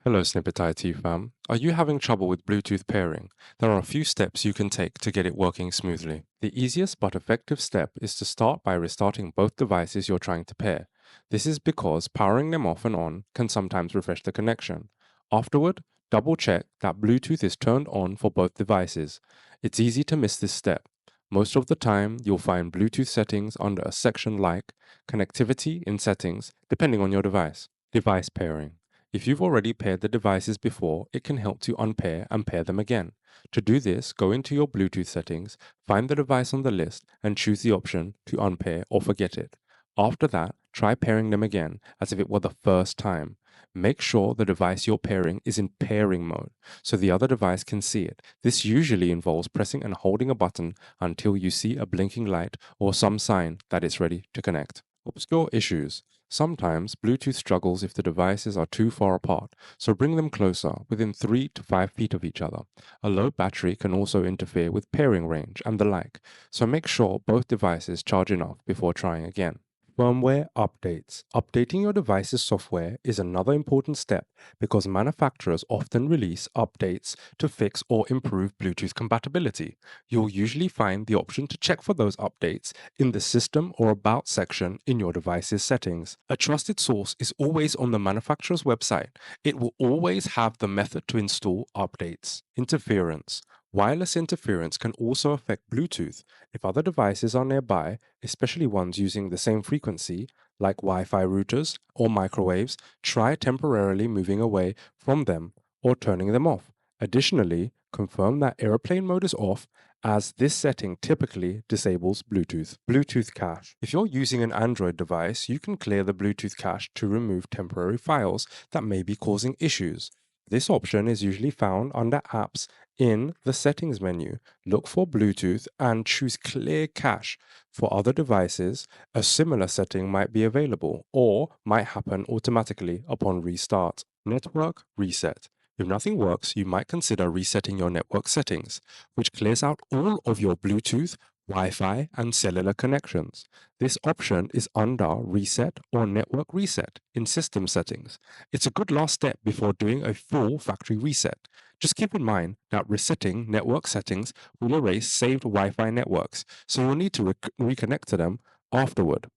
Hello, Snippet IT fam. Are you having trouble with Bluetooth pairing? There are a few steps you can take to get it working smoothly. The easiest but effective step is to start by restarting both devices you're trying to pair. This is because powering them off and on can sometimes refresh the connection. Afterward, double check that Bluetooth is turned on for both devices. It's easy to miss this step. Most of the time, you'll find Bluetooth settings under a section like Connectivity in Settings, depending on your device. Device pairing. If you've already paired the devices before, it can help to unpair and pair them again. To do this, go into your Bluetooth settings, find the device on the list, and choose the option to unpair or forget it. After that, try pairing them again as if it were the first time. Make sure the device you're pairing is in pairing mode so the other device can see it. This usually involves pressing and holding a button until you see a blinking light or some sign that it's ready to connect. Obscure issues. Sometimes Bluetooth struggles if the devices are too far apart, so bring them closer, within 3 to 5 feet of each other. A low battery can also interfere with pairing range and the like, so make sure both devices charge enough before trying again. Firmware updates. Updating your device's software is another important step because manufacturers often release updates to fix or improve Bluetooth compatibility. You'll usually find the option to check for those updates in the System or About section in your device's settings. A trusted source is always on the manufacturer's website. It will always have the method to install updates. Interference. Wireless interference can also affect Bluetooth. If other devices are nearby, especially ones using the same frequency, like Wi-Fi routers or microwaves, try temporarily moving away from them or turning them off. Additionally, confirm that airplane mode is off, as this setting typically disables Bluetooth. Bluetooth cache. If you're using an Android device, you can clear the Bluetooth cache to remove temporary files that may be causing issues. This option is usually found under Apps in the Settings menu. Look for Bluetooth and choose Clear Cache. For other devices, a similar setting might be available or might happen automatically upon restart. Network reset. If nothing works, you might consider resetting your network settings, which clears out all of your Bluetooth, Wi-Fi, and cellular connections. This option is under Reset or Network Reset in System Settings. It's a good last step before doing a full factory reset. Just keep in mind that resetting network settings will erase saved Wi-Fi networks, so you'll need to reconnect to them afterward.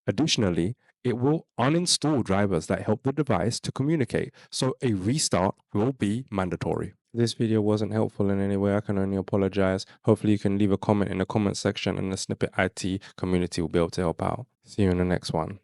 Additionally, it will uninstall drivers that help the device to communicate, so a restart will be mandatory. This video wasn't helpful in any way. I can only apologize. Hopefully you can leave a comment in the comment section and the Snippet IT community will be able to help out. See you in the next one.